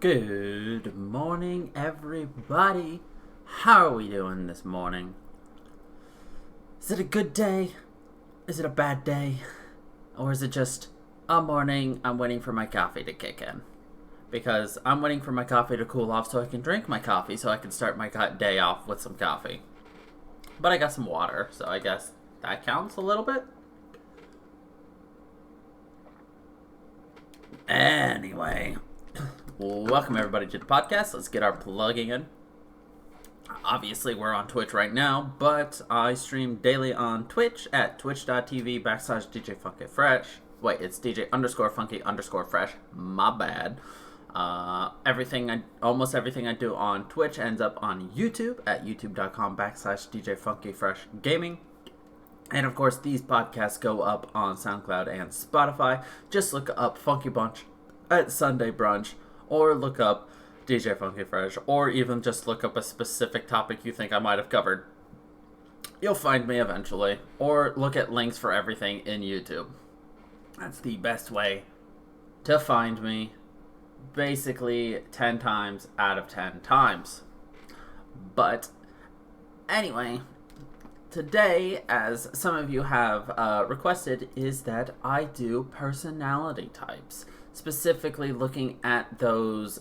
Good morning, everybody. How are we doing this morning? Is it a good day? Is it a bad day? Or is it just a morning I'm waiting for my coffee to kick in? Because I'm waiting for my coffee to cool off so I can drink my coffee so I can start my day off with some coffee. But I got some water, so I guess that counts a little bit. Anyway, welcome everybody to the podcast. Let's get our plugging in. Obviously, we're on Twitch right now, but I stream daily on Twitch at twitch.tv/DJ Wait, it's DJ_Funky_Fresh. My bad. Almost everything I do on Twitch ends up on YouTube at youtube.com/DJ Gaming. And of course, these podcasts go up on SoundCloud and Spotify. Just look up Funky Bunch at Sunday Brunch, or look up DJ Funky Fresh, or even just look up a specific topic you think I might have covered. You'll find me eventually. Or look at links for everything in YouTube. That's the best way to find me. Basically, 10 times out of 10 times. But, anyway, today, as some of you have requested, is that I do personality types. Specifically looking at those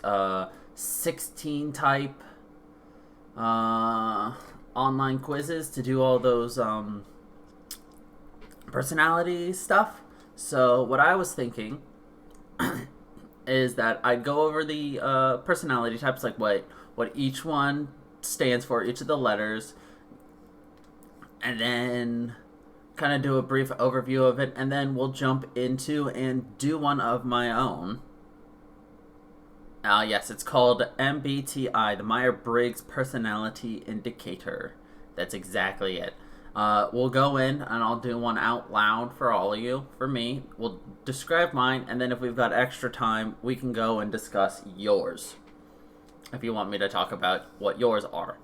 16 type online quizzes to do all those personality stuff. So what I was thinking is that I'd go over the personality types, like what each one stands for, each of the letters, and then kind of do a brief overview of it, and then we'll jump into and do one of my own. Yes, it's called MBTI, the Myers-Briggs Personality Indicator. That's exactly it. We'll go in, and I'll do one out loud for all of you. For me, we'll describe mine, and then if we've got extra time, we can go and discuss yours, if you want me to talk about what yours are.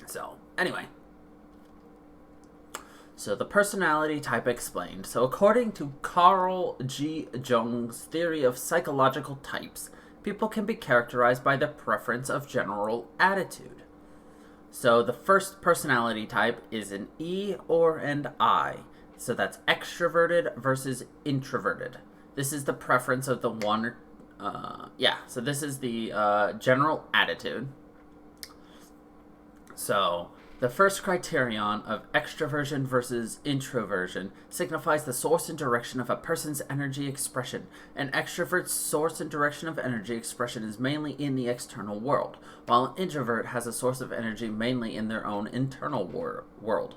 So, anyway. So, the personality type explained. So, according to Carl G. Jung's theory of psychological types, people can be characterized by the preference of general attitude. So, the first personality type is an E or an I. So, that's extroverted versus introverted. This is the preference of the one. So this is the general attitude. So, the first criterion of extroversion versus introversion signifies the source and direction of a person's energy expression. An extrovert's source and direction of energy expression is mainly in the external world, while an introvert has a source of energy mainly in their own internal world.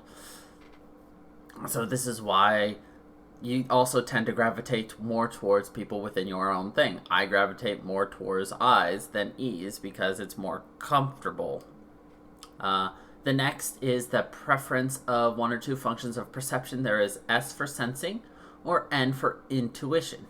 So this is why you also tend to gravitate more towards people within your own thing. I gravitate more towards I's than E's because it's more comfortable. The next is the preference of one or two functions of perception. There is S for sensing or N for intuition.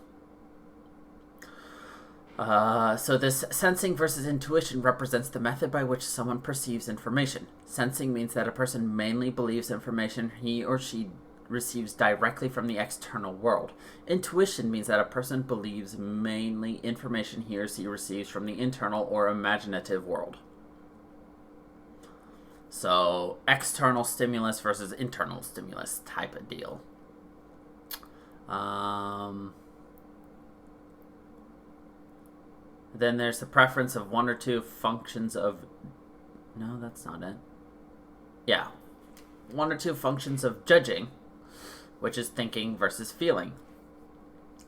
So this sensing versus intuition represents the method by which someone perceives information. Sensing means that a person mainly believes information he or she receives directly from the external world. Intuition means that a person believes mainly information he or she receives from the internal or imaginative world. So, external stimulus versus internal stimulus type of deal. Then there's the preference of one or two functions of... No, that's not it. Yeah. One or two functions of judging, which is thinking versus feeling.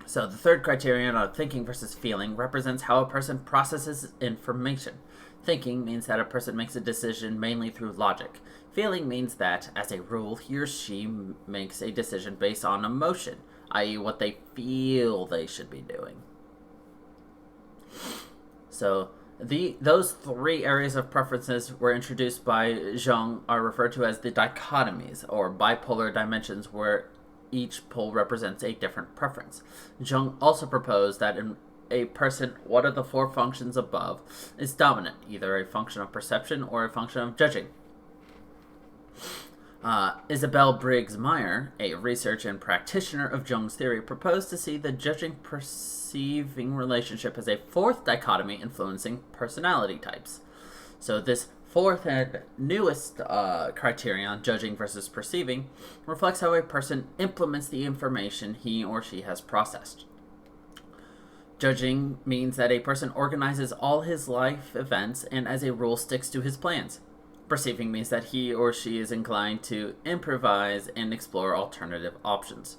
So, the third criterion of thinking versus feeling represents how a person processes information. Thinking means that a person makes a decision mainly through logic. Feeling means that, as a rule, he or she makes a decision based on emotion, i.e. what they feel they should be doing. So, those three areas of preferences were introduced by Jung are referred to as the dichotomies, or bipolar dimensions, where each pole represents a different preference. Jung also proposed that in a person, one of the four functions above is dominant, either a function of perception or a function of judging. Isabel Briggs Meyer, a researcher and practitioner of Jung's theory, proposed to see the judging-perceiving relationship as a fourth dichotomy influencing personality types. So this fourth and newest criterion, judging versus perceiving, reflects how a person implements the information he or she has processed. Judging means that a person organizes all his life events and, as a rule, sticks to his plans. Perceiving means that he or she is inclined to improvise and explore alternative options.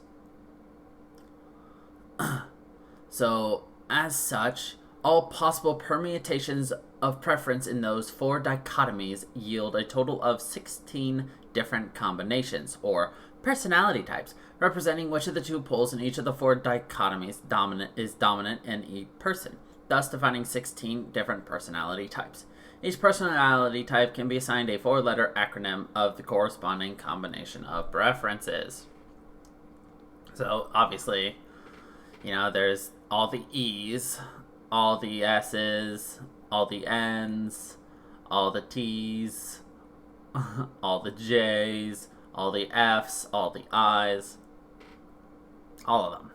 So, as such, all possible permutations of preference in those four dichotomies yield a total of 16 different combinations, or personality types, representing which of the two poles in each of the four dichotomies is dominant in each person, thus defining 16 different personality types. Each personality type can be assigned a 4-letter acronym of the corresponding combination of preferences. So, obviously, there's all the E's, all the S's, all the N's, all the T's, all the J's, all the F's, all the I's, all of them.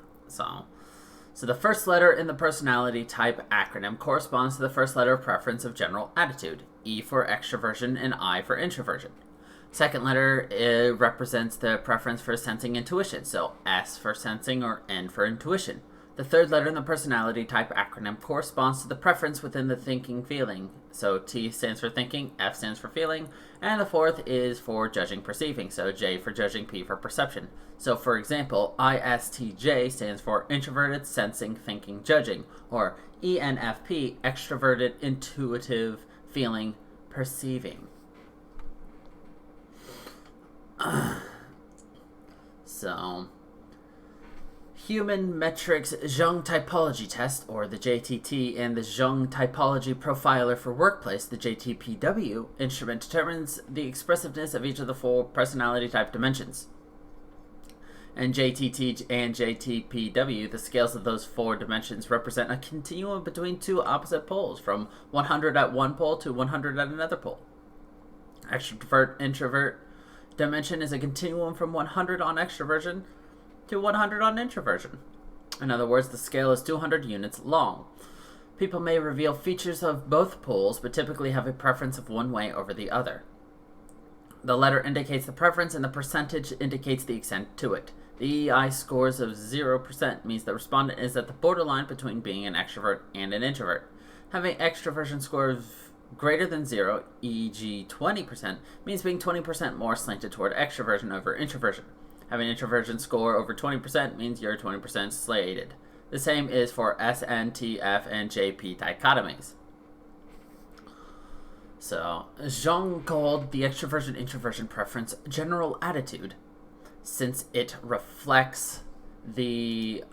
So the first letter in the personality type acronym corresponds to the first letter of preference of general attitude, E for extroversion and I for introversion. Second letter represents the preference for sensing intuition, so S for sensing or N for intuition. The third letter in the personality type acronym corresponds to the preference within the thinking feeling, so T stands for thinking, F stands for feeling, and the fourth is for judging perceiving, so J for judging, P for perception. So for example, ISTJ stands for introverted, sensing, thinking, judging, or ENFP, extroverted, intuitive, feeling, perceiving. Human Metrics Jung Typology Test, or the JTT, and the Jung Typology Profiler for Workplace, the JTPW, instrument determines the expressiveness of each of the four personality type dimensions. And JTT and JTPW, the scales of those four dimensions, represent a continuum between two opposite poles, from 100 at one pole to 100 at another pole. Extrovert-introvert dimension is a continuum from 100 on extroversion to 100 on introversion. In other words, the scale is 200 units long. People may reveal features of both poles, but typically have a preference of one way over the other. The letter indicates the preference, and the percentage indicates the extent to it. The EI scores of 0% means the respondent is at the borderline between being an extrovert and an introvert. Having an extroversion score of greater than 0, e.g. 20%, means being 20% more slanted toward extroversion over introversion. Having an introversion score over 20% means you're 20% slated. The same is for SN, TF, and JP dichotomies. So, Jung called the extroversion-introversion preference general attitude, since it reflects the,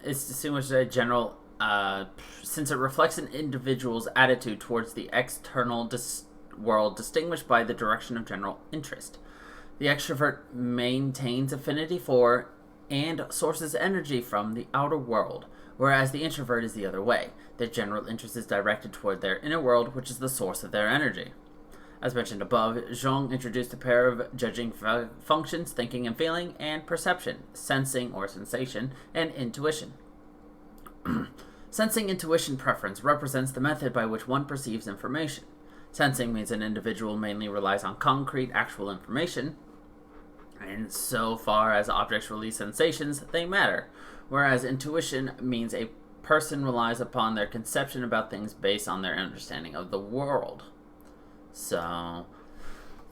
it's distinguished as a general, since it reflects an individual's attitude towards the external world distinguished by the direction of general interest. The extrovert maintains affinity for and sources energy from the outer world, whereas the introvert is the other way. Their general interest is directed toward their inner world, which is the source of their energy. As mentioned above, Jung introduced a pair of judging functions, thinking and feeling, and perception, sensing or sensation, and intuition. Sensing-intuition preference represents the method by which one perceives information. Sensing means an individual mainly relies on concrete, actual information, and so far as objects release sensations, they matter, whereas intuition means a person relies upon their conception about things based on their understanding of the world. So,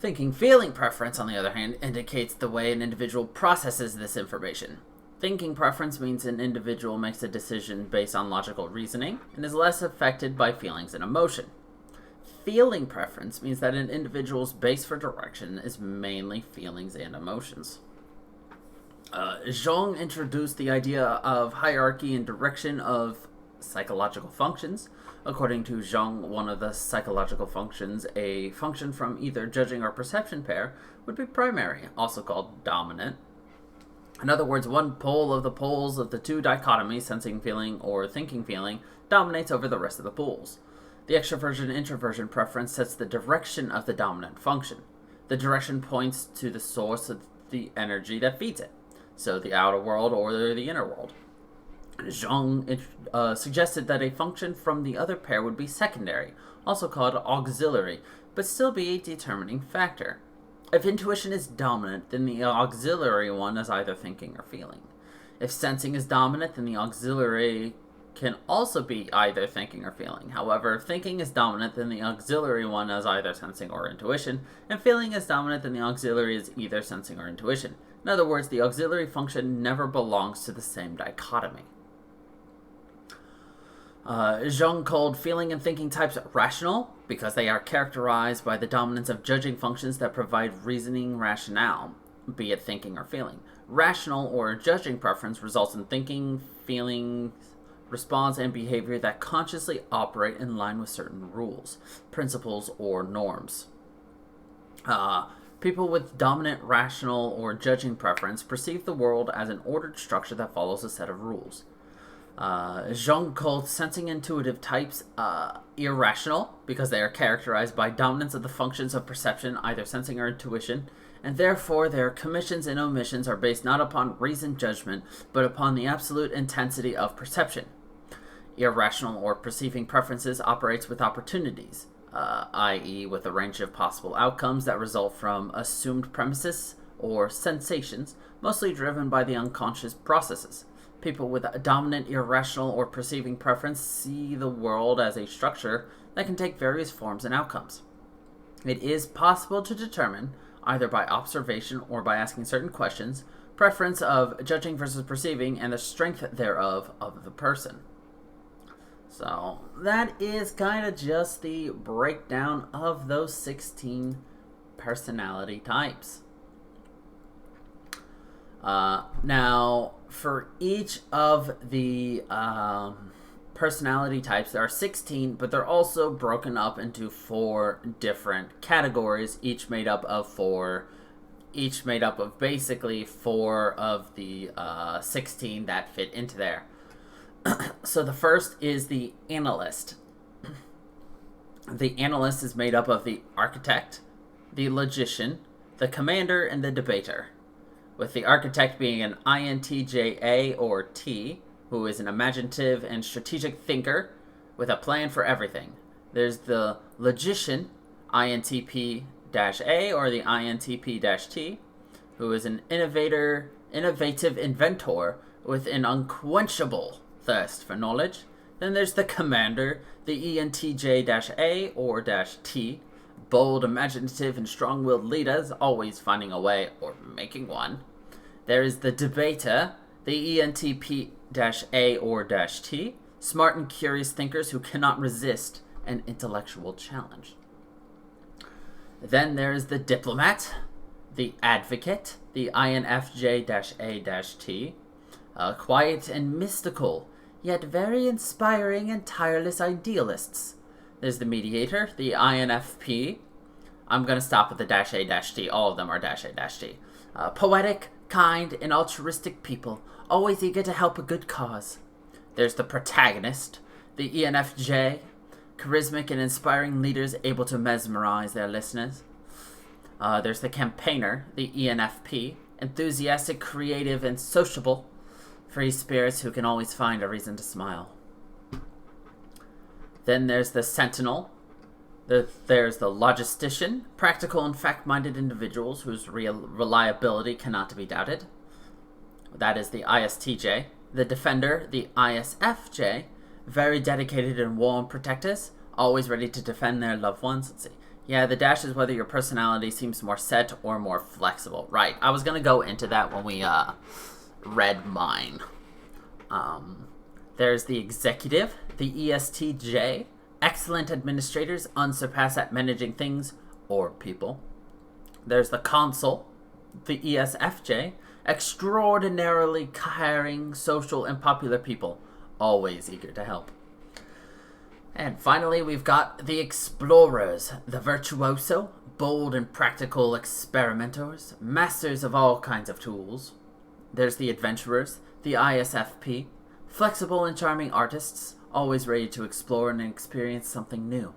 thinking-feeling preference, on the other hand, indicates the way an individual processes this information. Thinking preference means an individual makes a decision based on logical reasoning and is less affected by feelings and emotion. Feeling preference means that an individual's base for direction is mainly feelings and emotions. Jung introduced the idea of hierarchy and direction of psychological functions. According to Jung, one of the psychological functions, a function from either judging or perception pair, would be primary, also called dominant. In other words, one pole of the poles of the two dichotomies, sensing feeling or thinking feeling, dominates over the rest of the poles. The extroversion-introversion preference sets the direction of the dominant function. The direction points to the source of the energy that feeds it, so the outer world or the inner world. Jung suggested that a function from the other pair would be secondary, also called auxiliary, but still be a determining factor. If intuition is dominant, then the auxiliary one is either thinking or feeling. If sensing is dominant, then the auxiliary can also be either thinking or feeling. However, if thinking is dominant, then the auxiliary one is either sensing or intuition, and feeling is dominant, then the auxiliary is either sensing or intuition. In other words, the auxiliary function never belongs to the same dichotomy. Jung called feeling and thinking types rational because they are characterized by the dominance of judging functions that provide reasoning rationale, be it thinking or feeling. Rational or judging preference results in thinking, feeling, response, and behavior that consciously operate in line with certain rules, principles, or norms. People with dominant rational or judging preference perceive the world as an ordered structure that follows a set of rules. Jung called sensing intuitive types irrational because they are characterized by dominance of the functions of perception, either sensing or intuition, and therefore their commissions and omissions are based not upon reasoned judgment, but upon the absolute intensity of perception. Irrational or perceiving preferences operates with opportunities, i.e. with a range of possible outcomes that result from assumed premises or sensations, mostly driven by the unconscious processes. People with a dominant irrational or perceiving preference see the world as a structure that can take various forms and outcomes. It is possible to determine, either by observation or by asking certain questions, preference of judging versus perceiving and the strength thereof of the person. So that is kind of just the breakdown of those 16 personality types. Now, for each of the personality types, there are 16, but they're also broken up into 4 different categories, each made up of basically 4 of the 16 that fit into there. So the first is the analyst. The analyst is made up of the architect, the logician, the commander, and the debater, with the architect being an INTJA or T, who is an imaginative and strategic thinker with a plan for everything. There's the logician, INTP-A or the INTP-T, who is an innovative inventor with an unquenchable thirst for knowledge. Then there's the commander, the ENTJ-A or -T, bold, imaginative, and strong-willed leaders, always finding a way or making one. There is the debater, the ENTP-A or -T, smart and curious thinkers who cannot resist an intellectual challenge. Then there is the diplomat, the advocate, the INFJ-A-T, quiet and mystical, yet very inspiring and tireless idealists. There's the mediator, the INFP. I'm going to stop with the -A-T. All of them are -A-T. Poetic, kind, and altruistic people, always eager to help a good cause. There's the protagonist, the ENFJ. Charismatic and inspiring leaders able to mesmerize their listeners. There's the campaigner, the ENFP. Enthusiastic, creative, and sociable. Free spirits who can always find a reason to smile. Then there's the sentinel. There's the logistician, practical and fact-minded individuals whose reliability cannot be doubted. That is the ISTJ. The defender, the ISFJ, very dedicated and warm protectors, always ready to defend their loved ones. Let's see. Yeah, the dash is whether your personality seems more set or more flexible. Right, I was going to go into that when we read mine. There's the executive, the ESTJ, excellent administrators, unsurpassed at managing things or people. There's the consul, the ESFJ, extraordinarily caring, social, and popular people, always eager to help. And finally, we've got the explorers, the virtuoso, bold and practical experimenters, masters of all kinds of tools. There's the adventurers, the ISFP, Flexible and charming artists, always ready to explore and experience something new.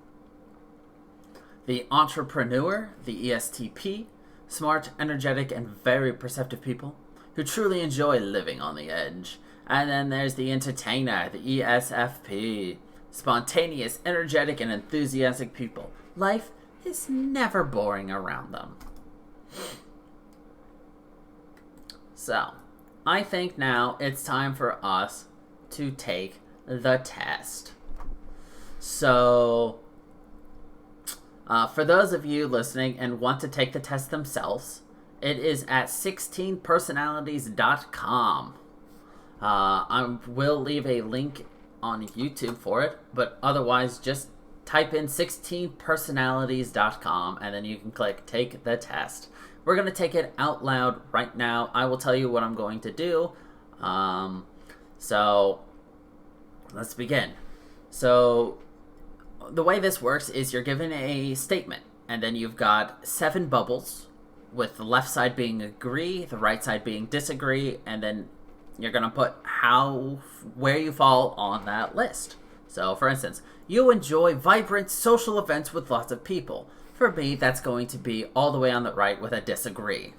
The entrepreneur, the ESTP, smart, energetic, and very perceptive people who truly enjoy living on the edge. And then there's the entertainer, the ESFP, spontaneous, energetic, and enthusiastic people. Life is never boring around them. So, I think now it's time for us to take the test. So, for those of you listening and want to take the test themselves, it is at 16personalities.com. I will leave a link on YouTube for it, but otherwise just type in 16personalities.com and then you can click take the test. We're going to take it out loud right now. I will tell you what I'm going to do. So let's begin. So the way this works is you're given a statement and then you've got 7 bubbles, with the left side being agree, the right side being disagree, and then you're going to put where you fall on that list. So, for instance, you enjoy vibrant social events with lots of people. For me, that's going to be all the way on the right with a disagree.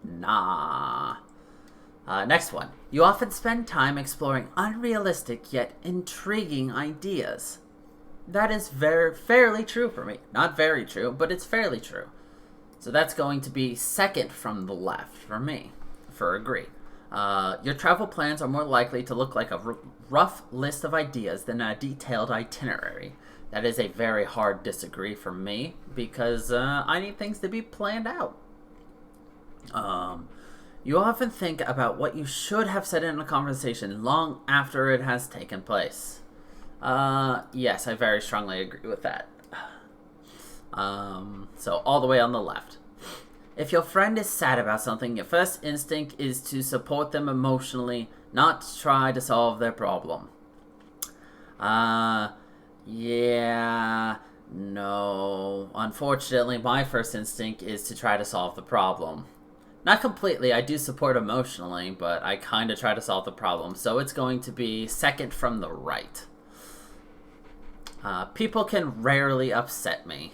Nah. Next one. You often spend time exploring unrealistic yet intriguing ideas. That is fairly true for me. Not very true, but it's fairly true. So that's going to be second from the left for me, for agree. Your travel plans are more likely to look like a rough list of ideas than a detailed itinerary. That is a very hard disagree for me, because I need things to be planned out. You often think about what you should have said in a conversation long after it has taken place. Yes, I very strongly agree with that. So all the way on the left. If your friend is sad about something, your first instinct is to support them emotionally, not try to solve their problem. Yeah, no. Unfortunately, my first instinct is to try to solve the problem. Not completely, I do support emotionally, but I kind of try to solve the problem. So it's going to be second from the right. People can rarely upset me.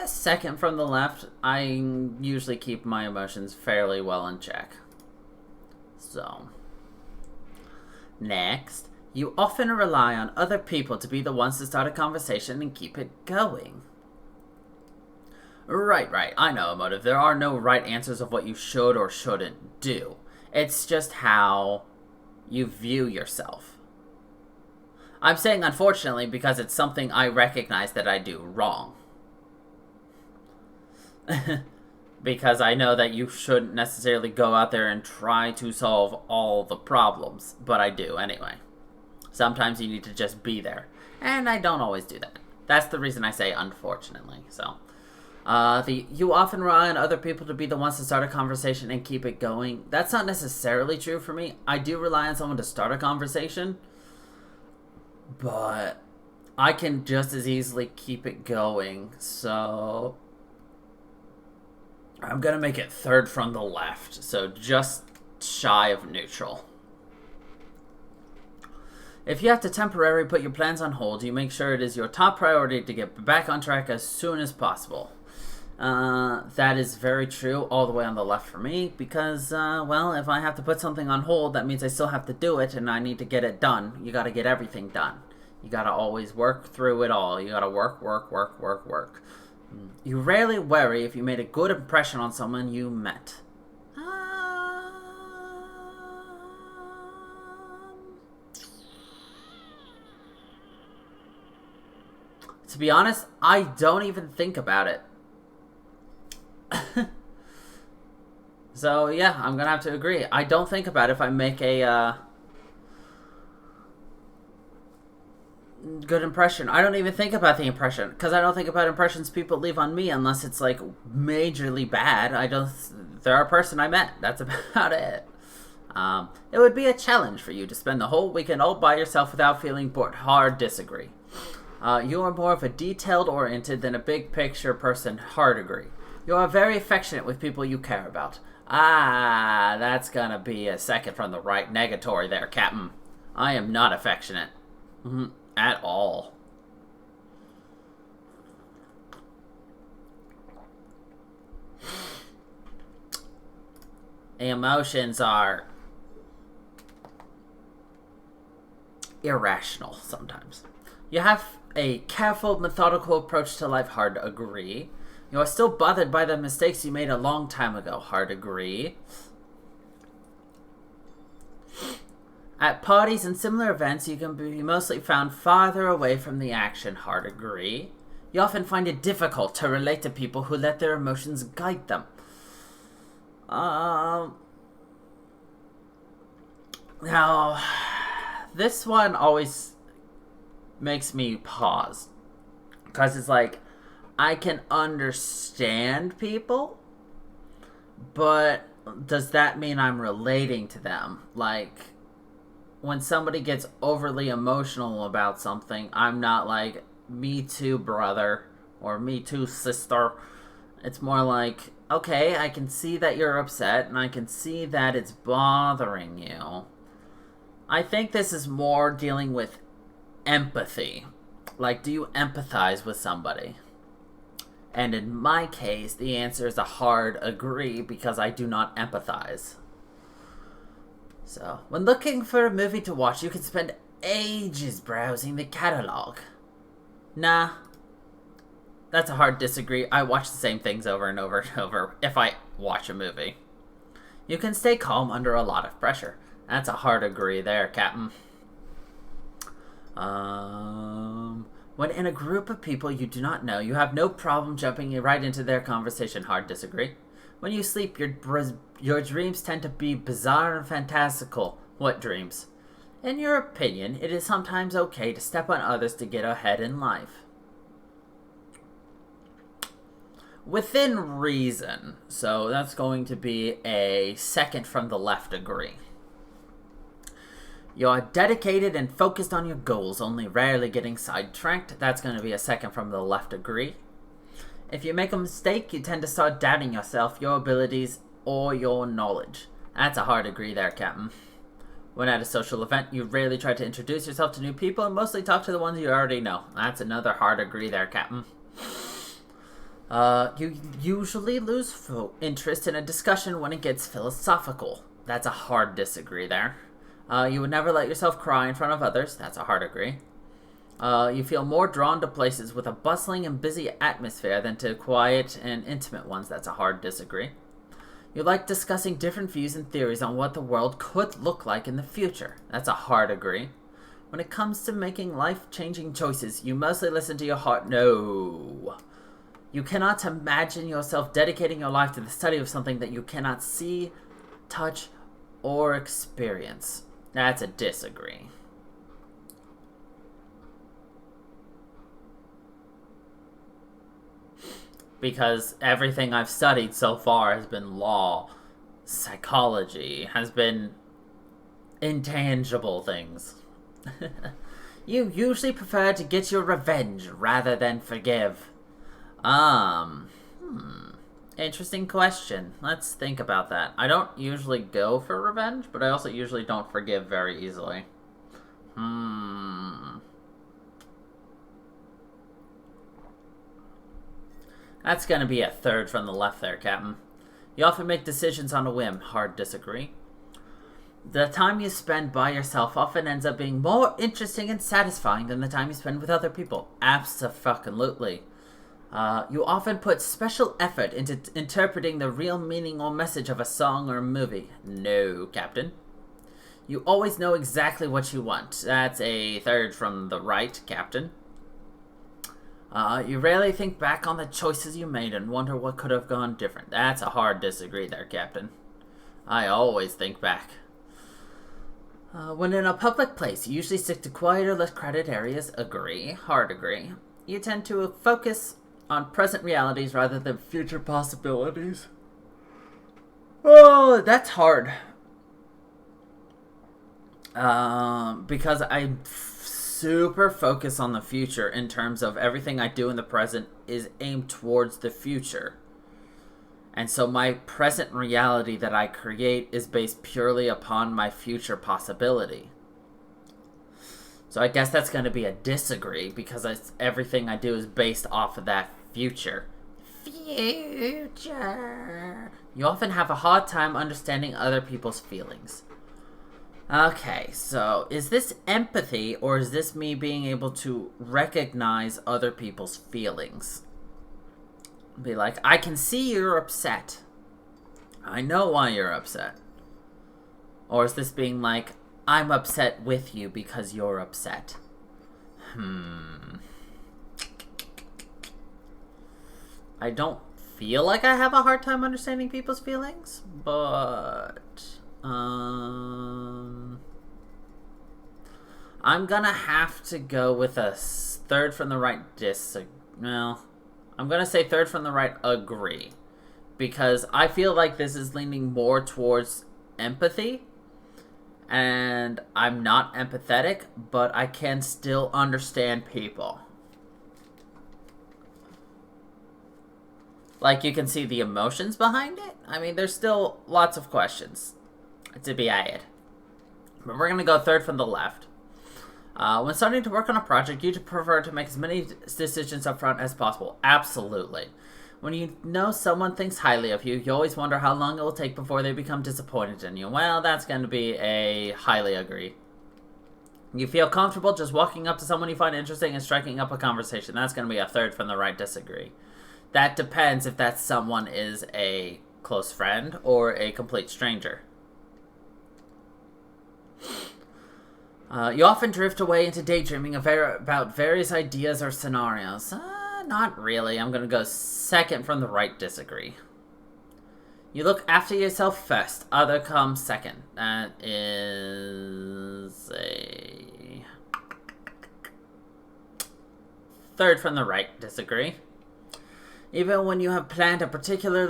Second from the left, I usually keep my emotions fairly well in check. So, next, you often rely on other people to be the ones to start a conversation and keep it going. Right, I know, Emotive. There are no right answers of what you should or shouldn't do. It's just how you view yourself. I'm saying unfortunately because it's something I recognize that I do wrong. Because I know that you shouldn't necessarily go out there and try to solve all the problems, but I do anyway. Sometimes you need to just be there, and I don't always do that. That's the reason I say unfortunately. So, you often rely on other people to be the ones to start a conversation and keep it going. That's not necessarily true for me. I do rely on someone to start a conversation, but I can just as easily keep it going. So I'm going to make it third from the left, so just shy of neutral. If you have to temporarily put your plans on hold, you make sure it is your top priority to get back on track as soon as possible. That is very true all the way on the left for me, because, well, if I have to put something on hold, that means I still have to do it, and I need to get it done. You got to get everything done. You got to always work through it all. You got to work. You rarely worry if you made a good impression on someone you met. To be honest, I don't even think about it. So, yeah, I'm going to have to agree. I don't think about it if I make a good impression. I don't even think about the impression, because I don't think about impressions people leave on me unless it's, like, majorly bad. They're a person I met. That's about it. It would be a challenge for you to spend the whole weekend all by yourself without feeling bored. Hard disagree. You are more of a detailed-oriented than a big-picture person. Hard agree. You are very affectionate with people you care about. Ah, that's gonna be a second from the right negatory there, Captain. I am not affectionate. At all. Emotions are irrational sometimes. You have a careful, methodical approach to life, hard to agree. You are still bothered by the mistakes you made a long time ago, hard to agree. At parties and similar events, you can be mostly found farther away from the action, hard to agree. You often find it difficult to relate to people who let their emotions guide them. Now, this one always makes me pause. Because it's like, I can understand people, but does that mean I'm relating to them? Like, when somebody gets overly emotional about something, I'm not like, me too, brother, or me too, sister. It's more like, okay, I can see that you're upset, and I can see that it's bothering you. I think this is more dealing with empathy. Like, do you empathize with somebody? And in my case, the answer is a hard agree because I do not empathize. So, when looking for a movie to watch, you can spend ages browsing the catalog. Nah. That's a hard disagree. I watch the same things over and over and over if I watch a movie. You can stay calm under a lot of pressure. That's a hard agree there, Captain. When in a group of people you do not know, you have no problem jumping right into their conversation. Hard disagree. When you sleep, your dreams tend to be bizarre and fantastical. What dreams? In your opinion, it is sometimes okay to step on others to get ahead in life. Within reason. So that's going to be a second from the left agree. You are dedicated and focused on your goals, only rarely getting sidetracked. That's going to be a second from the left agree. If you make a mistake, you tend to start doubting yourself, your abilities, or your knowledge. That's a hard agree there, Captain. When at a social event, you rarely try to introduce yourself to new people and mostly talk to the ones you already know. That's another hard agree there, Captain. You usually lose interest in a discussion when it gets philosophical. That's a hard disagree there. You would never let yourself cry in front of others. That's a hard agree. You feel more drawn to places with a bustling and busy atmosphere than to quiet and intimate ones. That's a hard disagree. You like discussing different views and theories on what the world could look like in the future. That's a hard agree. When it comes to making life-changing choices, you mostly listen to your heart. No. You cannot imagine yourself dedicating your life to the study of something that you cannot see, touch, or experience. That's a disagree. Because everything I've studied so far has been law, psychology, has been intangible things. You usually prefer to get your revenge rather than forgive. Interesting question. Let's think about that. I don't usually go for revenge, but I also usually don't forgive very easily. That's gonna be a third from the left there, Captain. You often make decisions on a whim. Hard disagree. The time you spend by yourself often ends up being more interesting and satisfying than the time you spend with other people. Abso-fucking-lutely. You often put special effort into interpreting the real meaning or message of a song or a movie. No, Captain. You always know exactly what you want. That's a third from the right, Captain. You rarely think back on the choices you made and wonder what could have gone different. That's a hard disagree there, Captain. I always think back. When in a public place, you usually stick to quieter, less crowded areas. Agree. Hard agree. You tend to focus on present realities rather than future possibilities. Oh, that's hard. Because I super focus on the future in terms of everything I do in the present is aimed towards the future. And so my present reality that I create is based purely upon my future possibility. So I guess that's going to be a disagree, because everything I do is based off of that future. Future. You often have a hard time understanding other people's feelings. Okay, so is this empathy, or is this me being able to recognize other people's feelings? Be like, I can see you're upset. I know why you're upset. Or is this being like, I'm upset with you because you're upset? I don't feel like I have a hard time understanding people's feelings, but I'm gonna have to go with a third from the right I'm gonna say third from the right agree, because I feel like this is leaning more towards empathy, and I'm not empathetic, but I can still understand people. Like, you can see the emotions behind it. I mean, there's still lots of questions to be added. But we're going to go third from the left. When starting to work on a project, you prefer to make as many decisions up front as possible. Absolutely. When you know someone thinks highly of you, you always wonder how long it will take before they become disappointed in you. Well, that's going to be a highly agree. You feel comfortable just walking up to someone you find interesting and striking up a conversation. That's going to be a third from the right disagree. That depends if that someone is a close friend or a complete stranger. You often drift away into daydreaming about various ideas or scenarios. Not really. I'm going to go second from the right disagree. You look after yourself first. Other comes second. That is a third from the right disagree. Even when you have planned a particular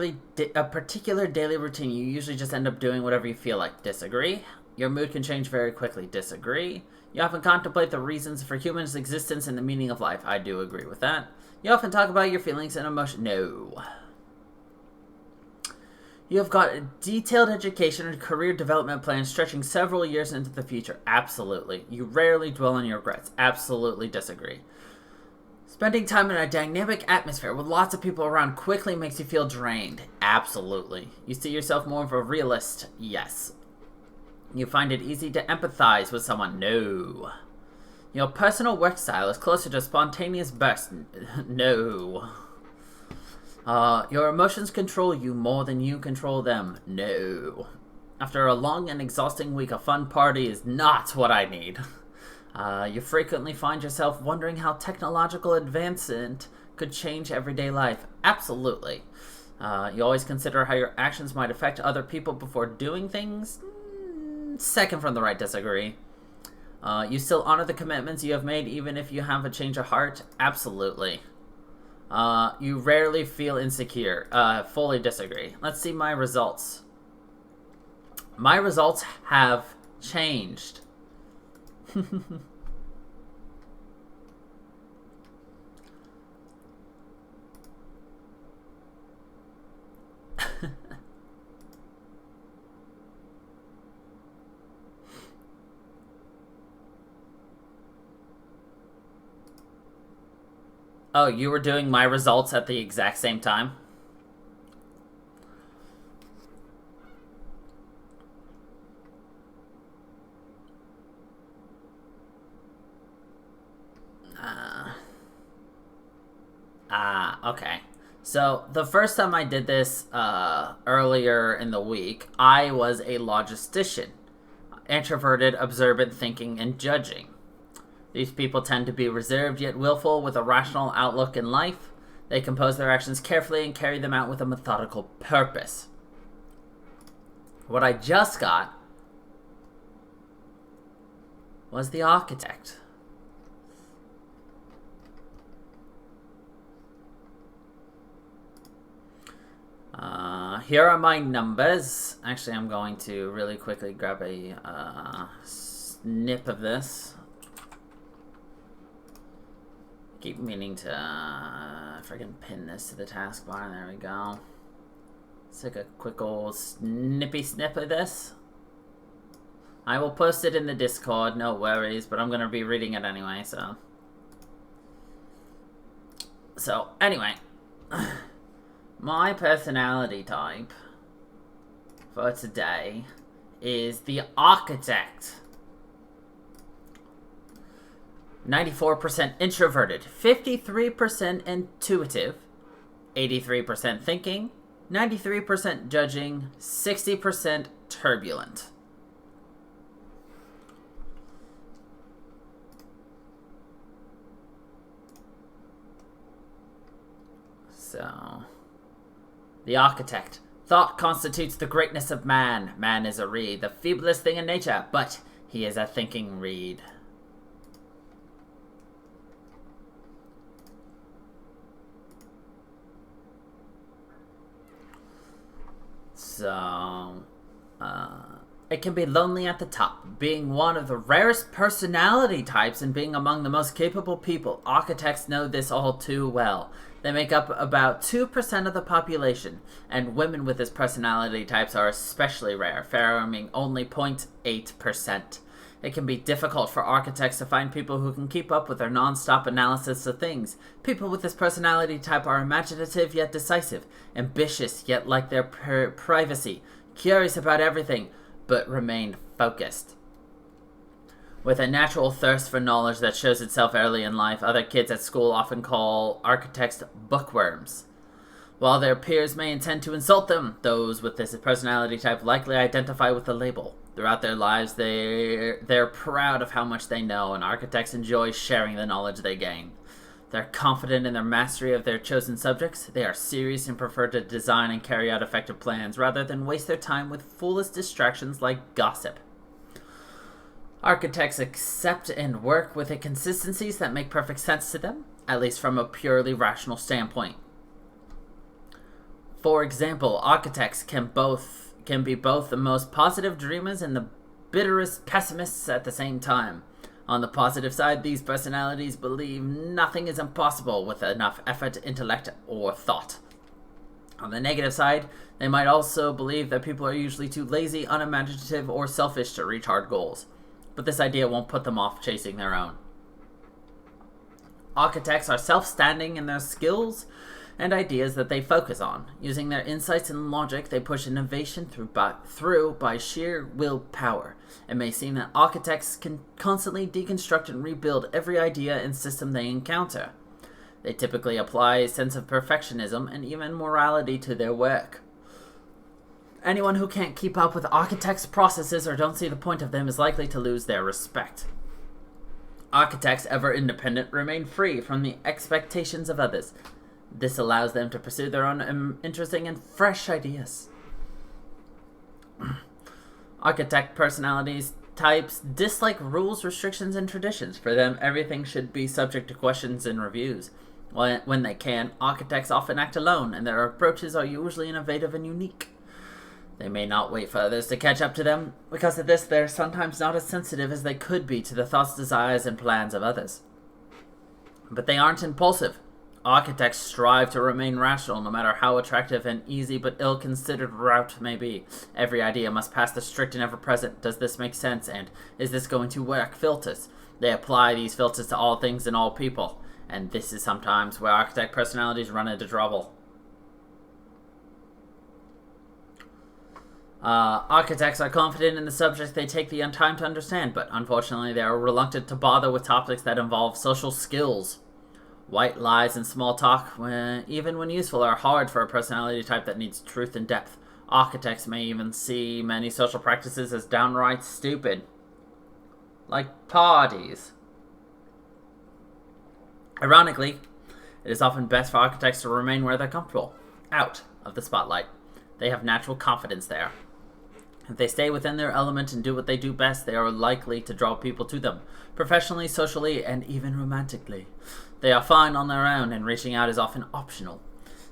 daily routine, you usually just end up doing whatever you feel like. Disagree. Your mood can change very quickly. Disagree. You often contemplate the reasons for humans' existence and the meaning of life. I do agree with that. You often talk about your feelings and emotions. No. You have got a detailed education and career development plans stretching several years into the future. Absolutely. You rarely dwell on your regrets. Absolutely disagree. Spending time in a dynamic atmosphere with lots of people around quickly makes you feel drained. Absolutely. You see yourself more of a realist. Yes. You find it easy to empathize with someone. No. Your personal work style is closer to spontaneous bursts. No. Your emotions control you more than you control them. No. After a long and exhausting week, a fun party is not what I need. You frequently find yourself wondering how technological advancement could change everyday life. Absolutely. You always consider how your actions might affect other people before doing things. Second from the right disagree. You still honor the commitments you have made even if you have a change of heart. Absolutely. You rarely feel insecure. Fully disagree. Let's see my results. My results have changed. Oh, you were doing my results at the exact same time? Okay. So, the first time I did this earlier in the week, I was a logistician. Introverted, observant, thinking, and judging. These people tend to be reserved yet willful with a rational outlook in life. They compose their actions carefully and carry them out with a methodical purpose. What I just got was the architect. Here are my numbers. Actually, I'm going to really quickly grab a snip of this. Keep meaning to freaking pin this to the taskbar. There we go. Let's take a quick old snippy snip of this. I will post it in the Discord, no worries, but I'm going to be reading it anyway, so. So, anyway. My personality type for today is the architect. 94% introverted, 53% intuitive, 83% thinking, 93% judging, 60% turbulent. So, the architect. Thought constitutes the greatness of man. Man is a reed, the feeblest thing in nature, but he is a thinking reed. So, it can be lonely at the top, being one of the rarest personality types and being among the most capable people. Architects know this all too well. They make up about 2% of the population, and women with this personality types are especially rare, forming only 0.8%. It can be difficult for architects to find people who can keep up with their non-stop analysis of things. People with this personality type are imaginative yet decisive, ambitious yet like their privacy, curious about everything, but remain focused. With a natural thirst for knowledge that shows itself early in life, other kids at school often call architects bookworms. While their peers may intend to insult them, those with this personality type likely identify with the label. Throughout their lives, they're proud of how much they know, and architects enjoy sharing the knowledge they gain. They're confident in their mastery of their chosen subjects. They are serious and prefer to design and carry out effective plans rather than waste their time with foolish distractions like gossip. Architects accept and work with inconsistencies that make perfect sense to them, at least from a purely rational standpoint. For example, architects can be both the most positive dreamers and the bitterest pessimists at the same time. On the positive side, these personalities believe nothing is impossible with enough effort, intellect, or thought. On the negative side, they might also believe that people are usually too lazy, unimaginative, or selfish to reach hard goals. But this idea won't put them off chasing their own. Architects are self-standing in their skills and ideas that they focus on. Using their insights and logic, they push innovation through by sheer willpower. It may seem that architects can constantly deconstruct and rebuild every idea and system they encounter. They typically apply a sense of perfectionism and even morality to their work. Anyone who can't keep up with architects' processes or don't see the point of them is likely to lose their respect. Architects, ever independent, remain free from the expectations of others. This allows them to pursue their own interesting and fresh ideas. Architect personalities types dislike rules, restrictions, and traditions. For them, everything should be subject to questions and reviews. When they can, architects often act alone, and their approaches are usually innovative and unique. They may not wait for others to catch up to them. Because of this, they're sometimes not as sensitive as they could be to the thoughts, desires, and plans of others. But they aren't impulsive. Architects strive to remain rational, no matter how attractive and easy but ill-considered route may be. Every idea must pass the strict and ever-present "does this make sense?" and "is this going to work?" filters. They apply these filters to all things and all people, and this is sometimes where architect personalities run into trouble. Architects are confident in the subject they take the time to understand, but unfortunately they are reluctant to bother with topics that involve social skills. White lies and small talk, even when useful, are hard for a personality type that needs truth and depth. Architects may even see many social practices as downright stupid. Like parties. Ironically, it is often best for architects to remain where they're comfortable, out of the spotlight. They have natural confidence there. If they stay within their element and do what they do best, they are likely to draw people to them, professionally, socially, and even romantically. They are fine on their own, and reaching out is often optional.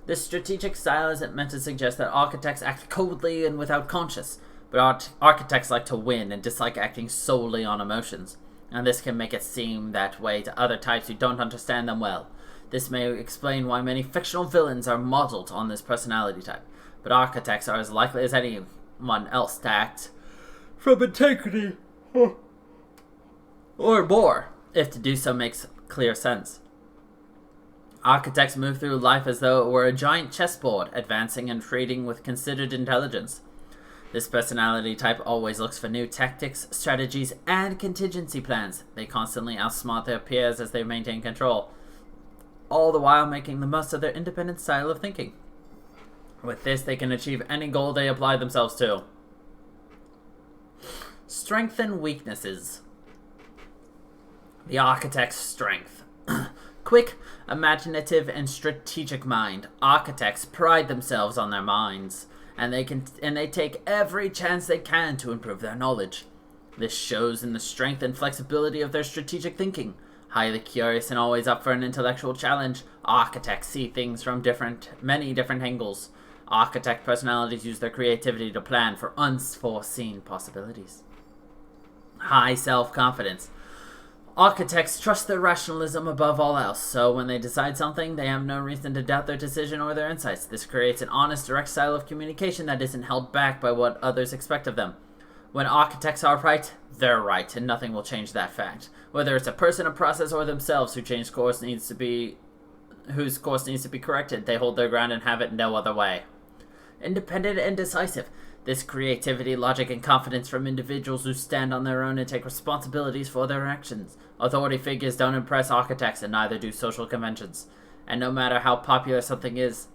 This strategic style isn't meant to suggest that architects act coldly and without conscience, but architects like to win and dislike acting solely on emotions, and this can make it seem that way to other types who don't understand them well. This may explain why many fictional villains are modeled on this personality type. but architects are as likely as anyone else to act from integrity or more, if to do so makes clear sense. Architects move through life as though it were a giant chessboard, advancing and trading with considered intelligence. This personality type always looks for new tactics, strategies, and contingency plans. They constantly outsmart their peers as they maintain control, all the while making the most of their independent style of thinking. With this, they can achieve any goal they apply themselves to. Strength and weaknesses. The architect's strength. Quick, imaginative, and strategic mind. Architects pride themselves on their minds, and they take every chance they can to improve their knowledge. This shows in the strength and flexibility of their strategic thinking. Highly curious and always up for an intellectual challenge, architects see things from many different angles. Architect personalities use their creativity to plan for unforeseen possibilities. High self-confidence. Architects trust their rationalism above all else, so when they decide something, they have no reason to doubt their decision or their insights. This creates an honest, direct style of communication that isn't held back by what others expect of them. When architects are right, they're right, and nothing will change that fact. Whether it's a person, a process, or themselves whose course needs to be corrected, they hold their ground and have it no other way. Independent and decisive. This creativity, logic, and confidence from individuals who stand on their own and take responsibilities for their actions. Authority figures don't impress architects, and neither do social conventions. And no matter how popular something is,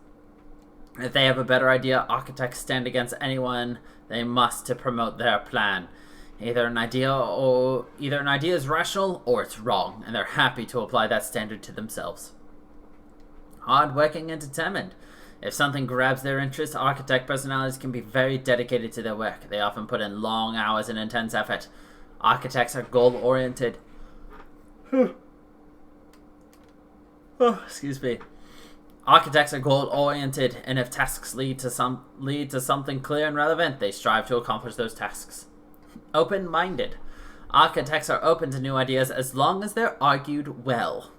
if they have a better idea, architects stand against anyone they must to promote their plan. Either an idea is rational or it's wrong, and they're happy to apply that standard to themselves. Hardworking and determined. If something grabs their interest, architect personalities can be very dedicated to their work. They often put in long hours and intense effort. Architects are goal-oriented. Excuse me. Architects are goal-oriented, and if tasks lead to something clear and relevant, they strive to accomplish those tasks. Open-minded. Architects are open to new ideas as long as they're argued well.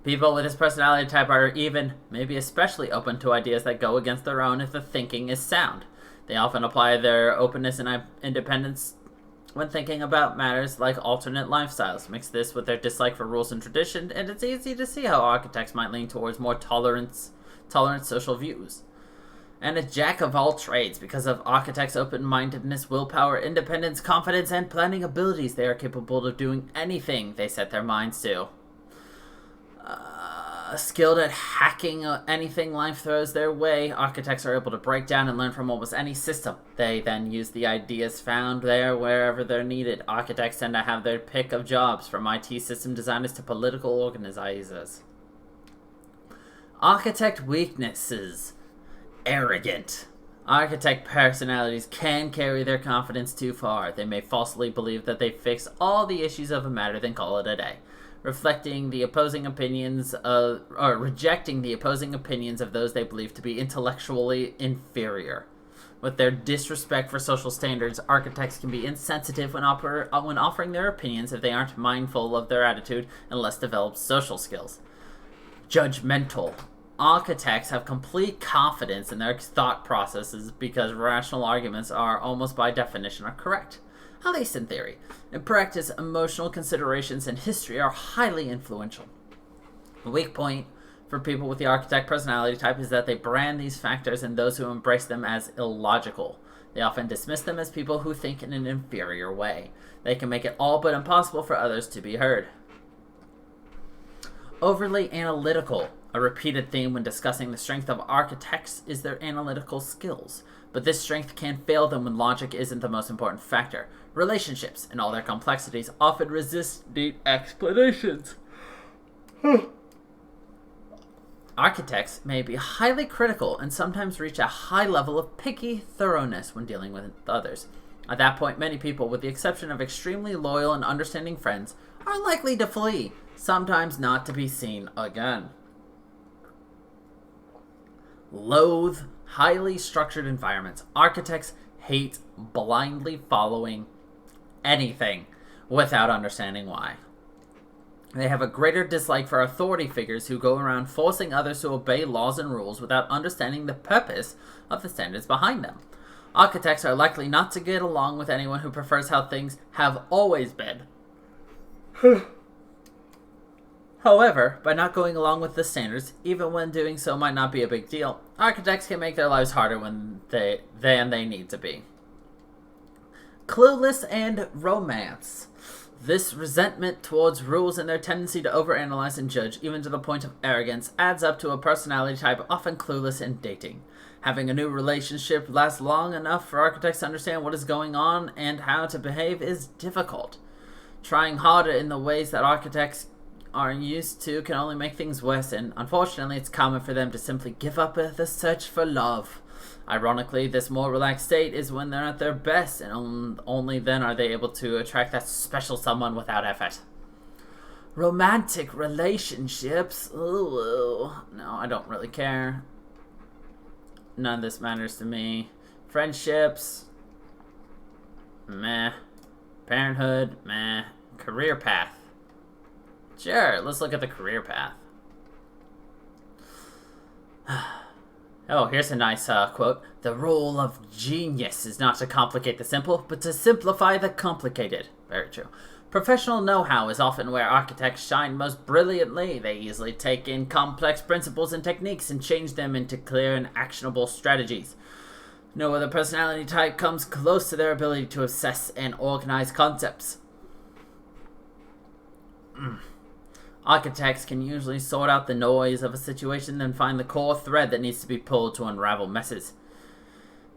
People with this personality type are even, maybe especially, open to ideas that go against their own if the thinking is sound. They often apply their openness and independence when thinking about matters like alternate lifestyles. Mix this with their dislike for rules and tradition, and it's easy to see how architects might lean towards more tolerant social views. And a jack of all trades. Because of architects' open-mindedness, willpower, independence, confidence, and planning abilities, they are capable of doing anything they set their minds to. Skilled at hacking anything life throws their way, architects are able to break down and learn from almost any system. They then use the ideas found there wherever they're needed. Architects tend to have their pick of jobs, from IT system designers to political organizers. Architect weaknesses. Arrogant. Architect personalities can carry their confidence too far. They may falsely believe that they fix all the issues of a matter, then call it a day. Rejecting the opposing opinions of those they believe to be intellectually inferior. With their disrespect for social standards, architects can be insensitive when offering their opinions if they aren't mindful of their attitude and less developed social skills. Judgmental. Architects have complete confidence in their thought processes because rational arguments are almost by definition correct. At least in theory. In practice, emotional considerations and history are highly influential. A weak point for people with the architect personality type is that they brand these factors and those who embrace them as illogical. They often dismiss them as people who think in an inferior way. They can make it all but impossible for others to be heard. Overly analytical. A repeated theme when discussing the strength of architects is their analytical skills. But this strength can fail them when logic isn't the most important factor. Relationships, in all their complexities, often resist neat explanations. Architects may be highly critical and sometimes reach a high level of picky thoroughness when dealing with others. At that point, many people, with the exception of extremely loyal and understanding friends, are likely to flee, sometimes not to be seen again. Loathe highly structured environments. Architects hate blindly following anything without understanding why. They have a greater dislike for authority figures who go around forcing others to obey laws and rules without understanding the purpose of the standards behind them. Architects are likely not to get along with anyone who prefers how things have always been. However, by not going along with the standards, even when doing so might not be a big deal, architects can make their lives harder than they need to be. Clueless and romance. This resentment towards rules and their tendency to overanalyze and judge, even to the point of arrogance, adds up to a personality type often clueless in dating. Having a new relationship last long enough for architects to understand what is going on and how to behave is difficult. Trying harder in the ways that architects are used to can only make things worse, and unfortunately it's common for them to simply give up the search for love. Ironically, this more relaxed state is when they're at their best, and only then are they able to attract that special someone without effort. Romantic relationships. Ooh, no, I don't really care. None of this matters to me. Friendships. Meh. Parenthood. Meh. Career path. Sure, let's look at the career path. Oh, here's a nice quote. The role of genius is not to complicate the simple, but to simplify the complicated. Very true. Professional know-how is often where architects shine most brilliantly. They easily take in complex principles and techniques and change them into clear and actionable strategies. No other personality type comes close to their ability to assess and organize concepts. Architects can usually sort out the noise of a situation and find the core thread that needs to be pulled to unravel messes,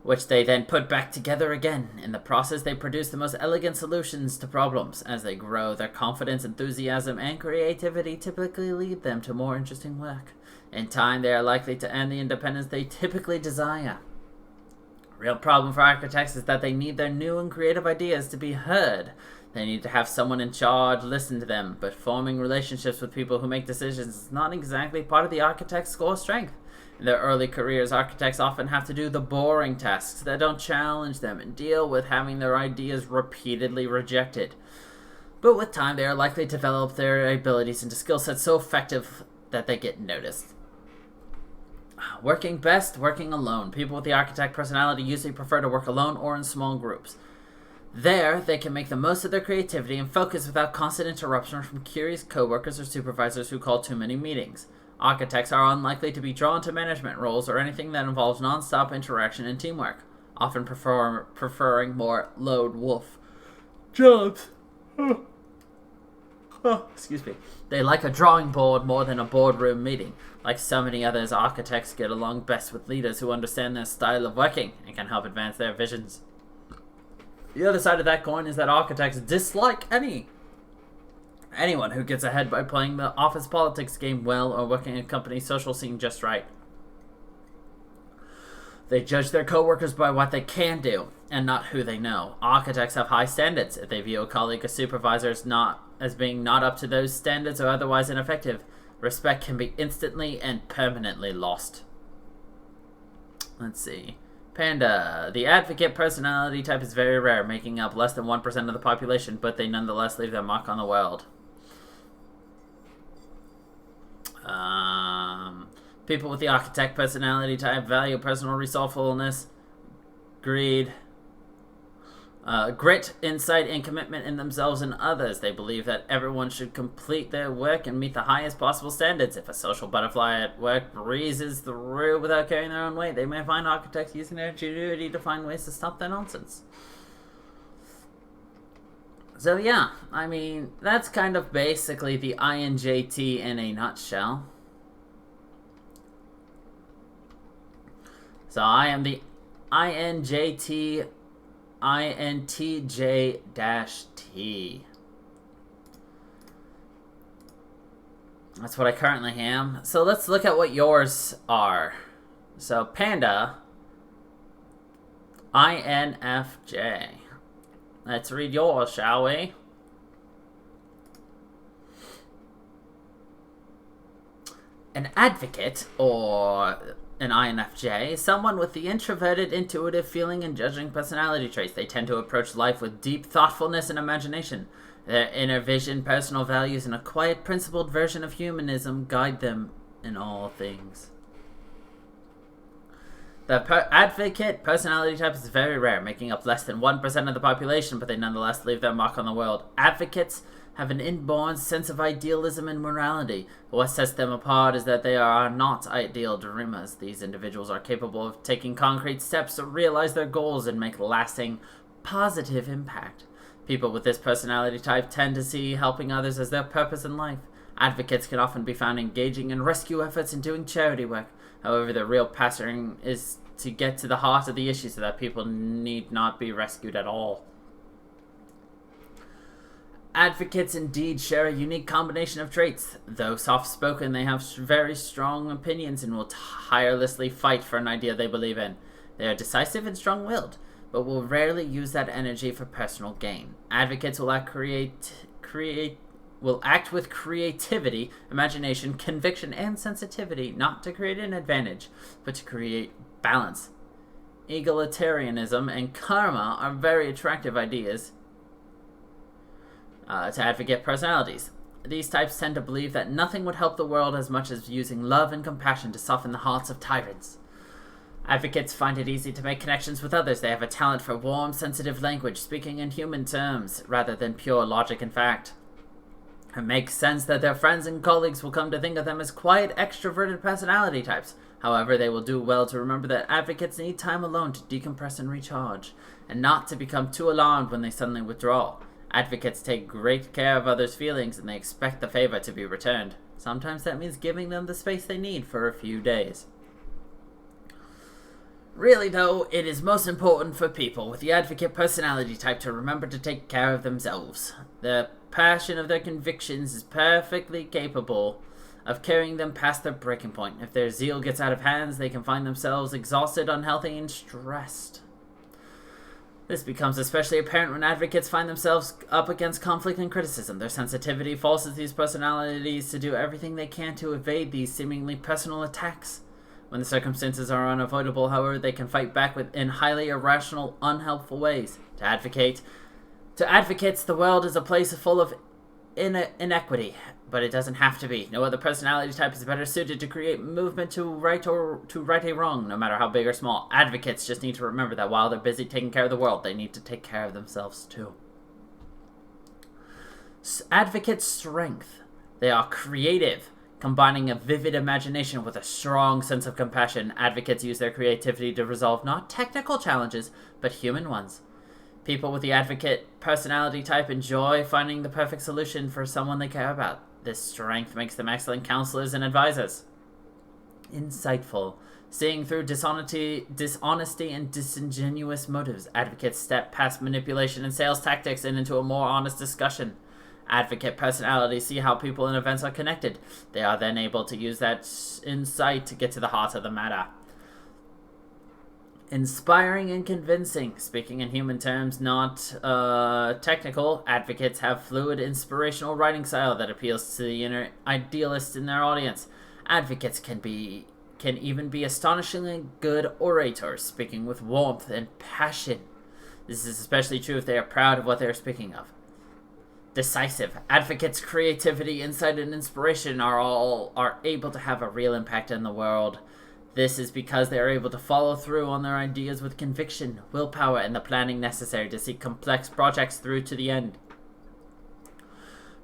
which they then put back together again. In the process, they produce the most elegant solutions to problems. As they grow, their confidence, enthusiasm, and creativity typically lead them to more interesting work. In time, they are likely to earn the independence they typically desire. Real problem for architects is that they need their new and creative ideas to be heard. They need to have someone in charge listen to them, but forming relationships with people who make decisions is not exactly part of the architect's core strength. In their early careers, architects often have to do the boring tasks that don't challenge them and deal with having their ideas repeatedly rejected. But with time, they are likely to develop their abilities into skill sets so effective that they get noticed. Working best, working alone. People with the architect personality usually prefer to work alone or in small groups. There, they can make the most of their creativity and focus without constant interruption from curious coworkers or supervisors who call too many meetings. Architects are unlikely to be drawn to management roles or anything that involves non-stop interaction and teamwork, often preferring more lone wolf jobs. Excuse me. They like a drawing board more than a boardroom meeting. Like so many others, architects get along best with leaders who understand their style of working and can help advance their visions. The other side of that coin is that architects dislike anyone who gets ahead by playing the office politics game well or working a company's social scene just right. They judge their coworkers by what they can do and not who they know. Architects have high standards. If they view a colleague or supervisor as being not up to those standards or otherwise ineffective, respect can be instantly and permanently lost. Let's see. Panda. The advocate personality type is very rare, making up less than 1% of the population, but they nonetheless leave their mark on the world. People with the architect personality type value personal resourcefulness, greed, grit, insight, and commitment in themselves and others. They believe that everyone should complete their work and meet the highest possible standards. If a social butterfly at work breezes through without carrying their own weight, they may find architects using their ingenuity to find ways to stop their nonsense. So yeah, I mean, that's kind of basically the INJT in a nutshell. So I am the INJT INTJ-T. That's what I currently am. So let's look at what yours are. So Panda, INFJ. Let's read yours, shall we? An advocate, or an INFJ, is someone with the introverted, intuitive, feeling, and judging personality traits. They tend to approach life with deep thoughtfulness and imagination, Their inner vision, personal values, and a quiet, principled version of humanism guide them in all things. The advocate personality type is very rare, making up less than 1% of the population, but they nonetheless leave their mark on the world. Advocates have an inborn sense of idealism and morality. What sets them apart is that they are not ideal dreamers. These individuals are capable of taking concrete steps to realize their goals and make lasting, positive impact. People with this personality type tend to see helping others as their purpose in life. Advocates can often be found engaging in rescue efforts and doing charity work. However, their real passion is to get to the heart of the issue so that people need not be rescued at all. Advocates indeed share a unique combination of traits. Though soft-spoken, they have very strong opinions and will tirelessly fight for an idea they believe in. They are decisive and strong-willed, but will rarely use that energy for personal gain. Advocates will act with creativity, imagination, conviction, and sensitivity, not to create an advantage, but to create balance. Egalitarianism and karma are very attractive ideas to advocate personalities. These types tend to believe that nothing would help the world as much as using love and compassion to soften the hearts of tyrants. Advocates find it easy to make connections with others. They have a talent for warm, sensitive language, speaking in human terms, rather than pure logic and fact. It makes sense that their friends and colleagues will come to think of them as quiet, extroverted personality types. However, they will do well to remember that advocates need time alone to decompress and recharge, and not to become too alarmed when they suddenly withdraw. Advocates take great care of others' feelings, and they expect the favor to be returned. Sometimes that means giving them the space they need for a few days. Really, though, it is most important for people with the advocate personality type to remember to take care of themselves. The passion of their convictions is perfectly capable of carrying them past their breaking point. If their zeal gets out of hands, they can find themselves exhausted, unhealthy, and stressed. This becomes especially apparent when advocates find themselves up against conflict and criticism. Their sensitivity forces these personalities to do everything they can to evade these seemingly personal attacks. When the circumstances are unavoidable, however, they can fight back in highly irrational, unhelpful ways. To advocates, the world is a place full of inequity, but it doesn't have to be. No other personality type is better suited to create movement to right a wrong, no matter how big or small. Advocates just need to remember that while they're busy taking care of the world, they need to take care of themselves too. Advocates' strength. They are creative, combining a vivid imagination with a strong sense of compassion. Advocates use their creativity to resolve not technical challenges, but human ones. People with the advocate personality type enjoy finding the perfect solution for someone they care about. This strength makes them excellent counselors and advisors. Insightful. Seeing through dishonesty and disingenuous motives, advocates step past manipulation and sales tactics and into a more honest discussion. Advocate personalities see how people and events are connected. They are then able to use that insight to get to the heart of the matter. Inspiring and convincing. Speaking in human terms, not technical, advocates have fluid, inspirational writing style that appeals to the inner idealist in their audience. Advocates can even be astonishingly good orators, speaking with warmth and passion. This is especially true if they are proud of what they are speaking of. Decisive. Advocates' creativity, insight, and inspiration are able to have a real impact in the world. This is because they are able to follow through on their ideas with conviction, willpower, and the planning necessary to see complex projects through to the end.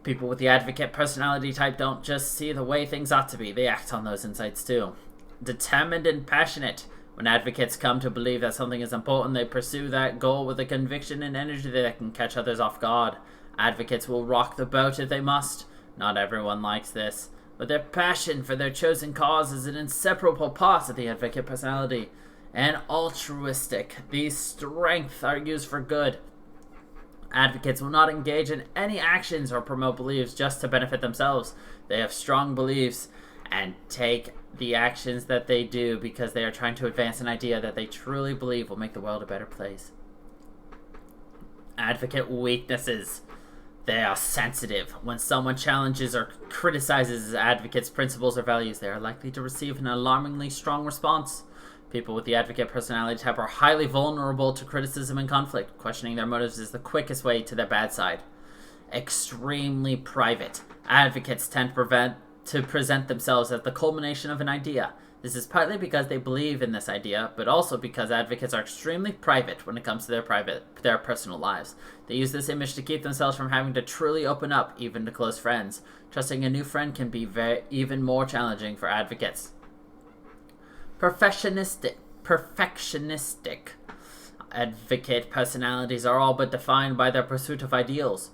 People with the advocate personality type don't just see the way things ought to be, they act on those insights too. Determined and passionate. When advocates come to believe that something is important, they pursue that goal with a conviction and energy that can catch others off guard. Advocates will rock the boat if they must. Not everyone likes this, but their passion for their chosen cause is an inseparable part of the advocate personality. And altruistic. These strengths are used for good. Advocates will not engage in any actions or promote beliefs just to benefit themselves. They have strong beliefs and take the actions that they do because they are trying to advance an idea that they truly believe will make the world a better place. Advocate weaknesses. They are sensitive. When someone challenges or criticizes advocates' principles or values, they are likely to receive an alarmingly strong response. People with the advocate personality type are highly vulnerable to criticism and conflict. Questioning their motives is the quickest way to their bad side. extremely private. Advocates tend to present themselves as the culmination of an idea. This is partly because they believe in this idea, but also because advocates are extremely private when it comes to their personal lives. They use this image to keep themselves from having to truly open up, even to close friends. Trusting a new friend can be even more challenging for advocates. Perfectionistic advocate personalities are all but defined by their pursuit of ideals.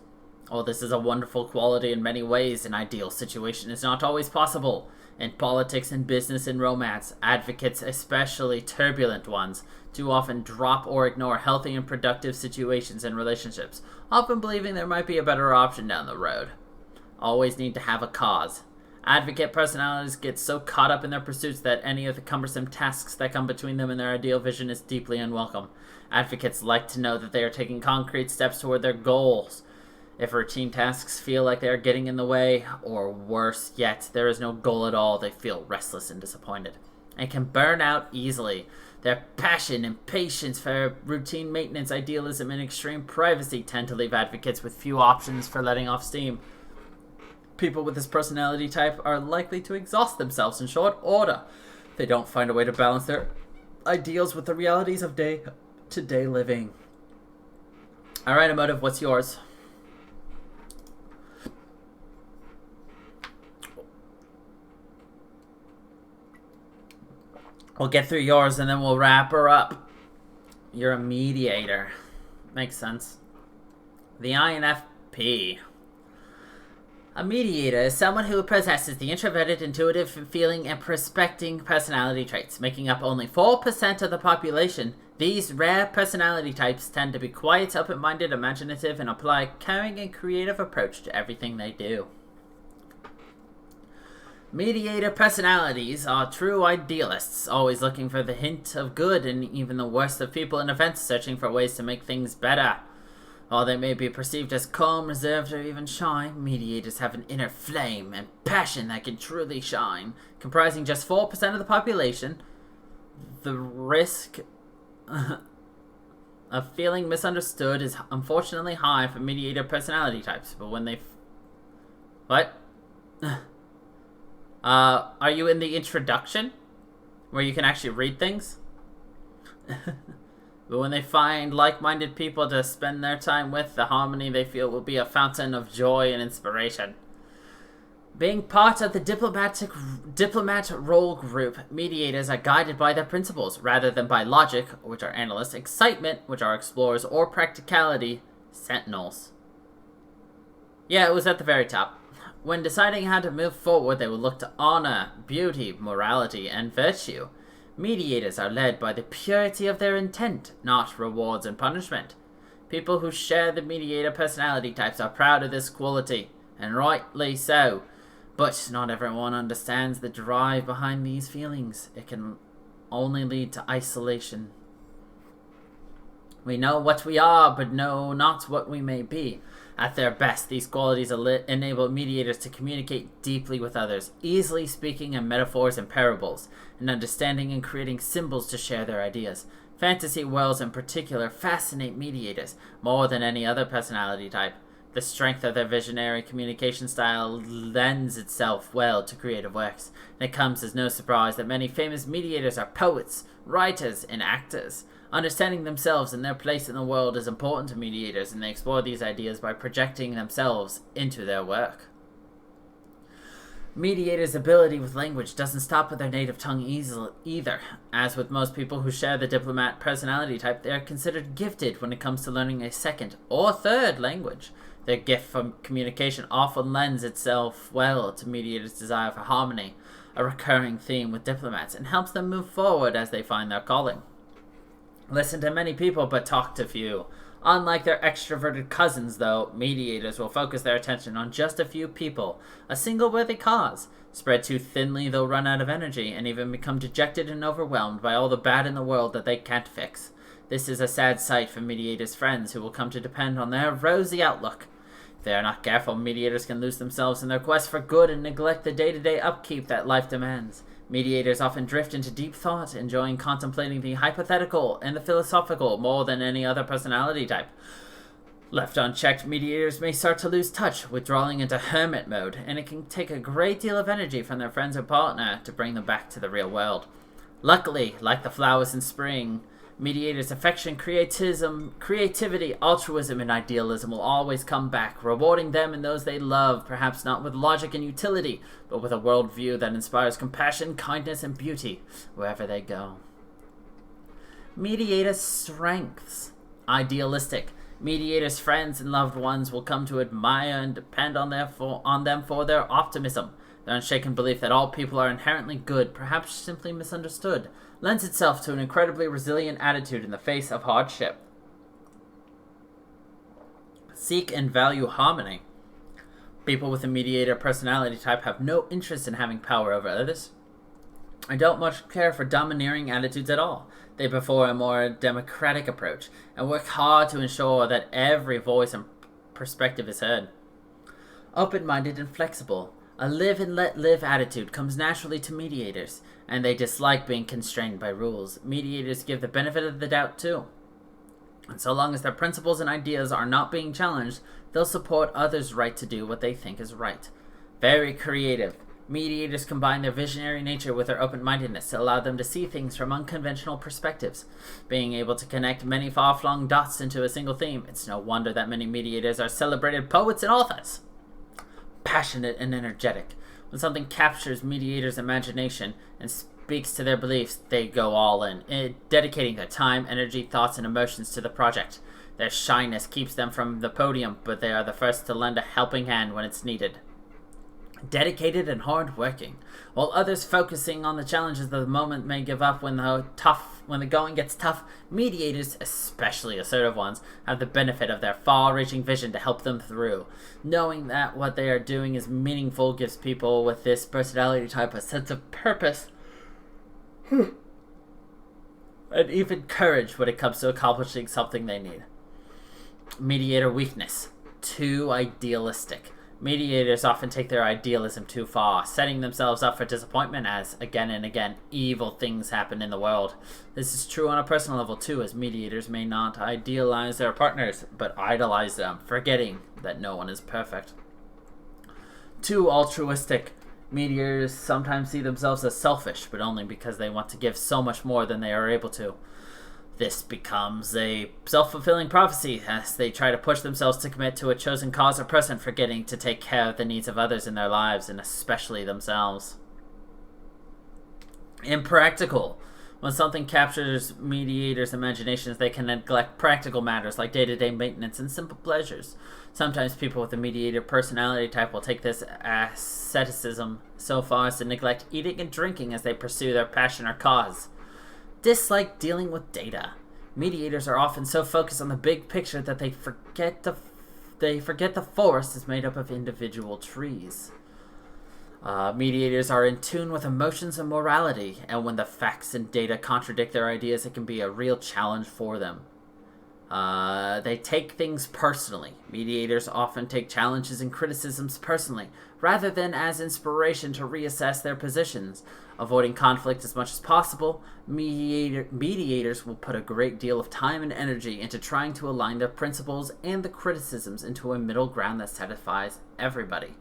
While this is a wonderful quality in many ways, an ideal situation is not always possible. In politics and business and romance, advocates, especially turbulent ones, too often drop or ignore healthy and productive situations and relationships, often believing there might be a better option down the road. Always need to have a cause. Advocate personalities get so caught up in their pursuits that any of the cumbersome tasks that come between them and their ideal vision is deeply unwelcome. Advocates like to know that they are taking concrete steps toward their goals. If routine tasks feel like they are getting in the way, or worse yet, there is no goal at all, they feel restless and disappointed, and can burn out easily. Their passion and patience for routine maintenance, idealism, and extreme privacy tend to leave advocates with few options for letting off steam. People with this personality type are likely to exhaust themselves in short order. They don't find a way to balance their ideals with the realities of day-to-day living. Alright, Emotive, what's yours? We'll get through yours and then we'll wrap her up. You're a mediator. Makes sense. The INFP. A mediator is someone who possesses the introverted, intuitive, feeling, and prospecting personality traits. Making up only 4% of the population, these rare personality types tend to be quiet, open-minded, imaginative, and apply a caring and creative approach to everything they do. Mediator personalities are true idealists, always looking for the hint of good in even the worst of people and events, searching for ways to make things better. While they may be perceived as calm, reserved, or even shy, mediators have an inner flame and passion that can truly shine. Comprising just 4% of the population, the risk of feeling misunderstood is unfortunately high for mediator personality types, but when they... What? Are you in the introduction? Where you can actually read things? But when they find like-minded people to spend their time with, the harmony they feel will be a fountain of joy and inspiration. Being part of the diplomat role group, mediators are guided by their principles, rather than by logic, which are analysts, excitement, which are explorers, or practicality, sentinels. Yeah, it was at the very top. When deciding how to move forward, they will look to honor, beauty, morality, and virtue. Mediators are led by the purity of their intent, not rewards and punishment. People who share the mediator personality types are proud of this quality, and rightly so. But not everyone understands the drive behind these feelings. It can only lead to isolation. We know what we are, but know not what we may be. At their best, these qualities enable mediators to communicate deeply with others, easily speaking in metaphors and parables, and understanding and creating symbols to share their ideas. Fantasy worlds in particular fascinate mediators more than any other personality type. The strength of their visionary communication style lends itself well to creative works, and it comes as no surprise that many famous mediators are poets, writers, and actors. Understanding themselves and their place in the world is important to mediators, and they explore these ideas by projecting themselves into their work. Mediators' ability with language doesn't stop with their native tongue either. As with most people who share the diplomat personality type, they are considered gifted when it comes to learning a second or third language. Their gift for communication often lends itself well to mediators' desire for harmony, a recurring theme with diplomats, and helps them move forward as they find their calling. Listen to many people, but talk to few. Unlike their extroverted cousins, though, mediators will focus their attention on just a few people, a single worthy cause. Spread too thinly, they'll run out of energy, and even become dejected and overwhelmed by all the bad in the world that they can't fix. This is a sad sight for mediators' friends, who will come to depend on their rosy outlook. If they are not careful, mediators can lose themselves in their quest for good and neglect the day-to-day upkeep that life demands. Mediators often drift into deep thought, enjoying contemplating the hypothetical and the philosophical more than any other personality type. Left unchecked, mediators may start to lose touch, withdrawing into hermit mode, and it can take a great deal of energy from their friends or partner to bring them back to the real world. Luckily, like the flowers in spring, mediators' affection, creativity, altruism, and idealism will always come back, rewarding them and those they love, perhaps not with logic and utility, but with a worldview that inspires compassion, kindness, and beauty wherever they go. Mediators' strengths. Idealistic. Mediators' friends and loved ones will come to admire and depend on them for their optimism. Their unshaken belief that all people are inherently good, perhaps simply misunderstood, lends itself to an incredibly resilient attitude in the face of hardship. Seek and value harmony. People with a mediator personality type have no interest in having power over others. I don't much care for domineering attitudes at all. They prefer a more democratic approach and work hard to ensure that every voice and perspective is heard. Open-minded and flexible. A live and let live attitude comes naturally to mediators, and they dislike being constrained by rules. Mediators give the benefit of the doubt too. And so long as their principles and ideas are not being challenged, they'll support others' right to do what they think is right. Very creative. Mediators combine their visionary nature with their open-mindedness to allow them to see things from unconventional perspectives. Being able to connect many far-flung dots into a single theme, it's no wonder that many mediators are celebrated poets and authors. Passionate and energetic. When something captures mediators' imagination and speaks to their beliefs, they go all in, dedicating their time, energy, thoughts, and emotions to the project. Their shyness keeps them from the podium, but they are the first to lend a helping hand when it's needed. Dedicated and hard-working. While others focusing on the challenges of the moment may give up when the going gets tough, mediators, especially assertive ones, have the benefit of their far-reaching vision to help them through. Knowing that what they are doing is meaningful gives people with this personality type a sense of purpose and even courage when it comes to accomplishing something they need. Mediator weakness. Too idealistic. Mediators often take their idealism too far, setting themselves up for disappointment as, again and again, evil things happen in the world. This is true on a personal level too, as mediators may not idealize their partners, but idolize them, forgetting that no one is perfect. Too altruistic. Mediators sometimes see themselves as selfish, but only because they want to give so much more than they are able to. This becomes a self-fulfilling prophecy as they try to push themselves to commit to a chosen cause or person, forgetting to take care of the needs of others in their lives, and especially themselves. Impractical. When something captures mediators' imaginations, they can neglect practical matters like day-to-day maintenance and simple pleasures. Sometimes people with a mediator personality type will take this asceticism so far as to neglect eating and drinking as they pursue their passion or cause. Dislike dealing with data. Mediators are often so focused on the big picture that they forget the forest is made up of individual trees. Mediators are in tune with emotions and morality, and when the facts and data contradict their ideas, it can be a real challenge for them. They take things personally. Mediators often take challenges and criticisms personally, rather than as inspiration to reassess their positions. Avoiding conflict as much as possible, mediators will put a great deal of time and energy into trying to align their principles and the criticisms into a middle ground that satisfies everybody.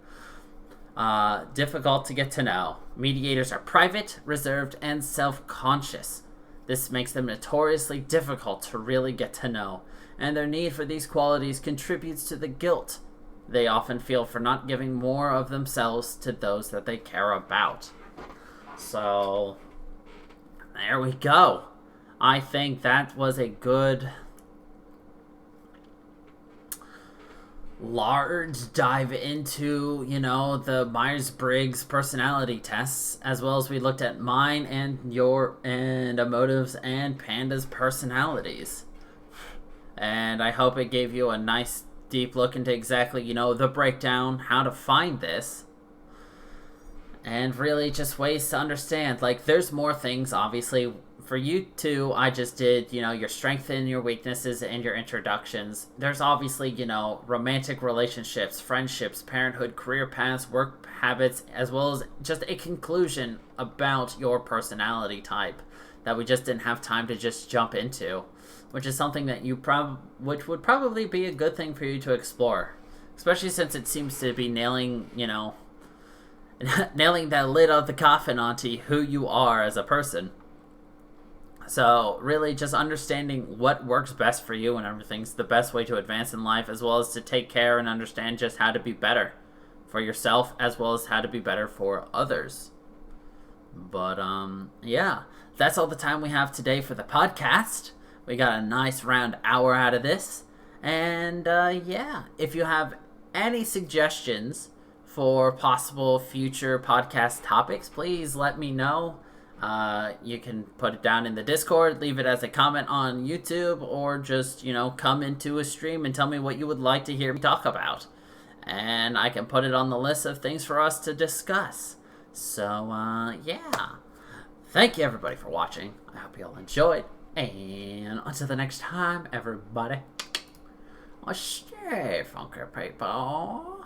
Difficult to get to know. Mediators are private, reserved, and self-conscious. This makes them notoriously difficult to really get to know, and their need for these qualities contributes to the guilt they often feel for not giving more of themselves to those that they care about. So, there we go. I think that was a good, large dive into, the Myers-Briggs personality tests, as well as we looked at mine and Emotive's and Panda's personalities. And I hope it gave you a nice deep look into exactly, the breakdown, how to find this, and really just ways to understand. Like, there's more things, obviously. For you two, I just did, your strengths and your weaknesses and your introductions. There's obviously, romantic relationships, friendships, parenthood, career paths, work habits, as well as just a conclusion about your personality type that we just didn't have time to just jump into. which is something that which would probably be a good thing for you to explore, especially since it seems to be nailing that lid of the coffin onto who you are as a person. So really just understanding what works best for you and everything's the best way to advance in life, as well as to take care and understand just how to be better for yourself as well as how to be better for others. But yeah, that's all the time we have today for the podcast. We got a nice round hour out of this. And yeah, if you have any suggestions for possible future podcast topics, please let me know. You can put it down in the Discord, leave it as a comment on YouTube, or just, come into a stream and tell me what you would like to hear me talk about. And I can put it on the list of things for us to discuss. So, yeah. Thank you, everybody, for watching. I hope you all enjoyed. And until the next time, everybody, stay funky, people.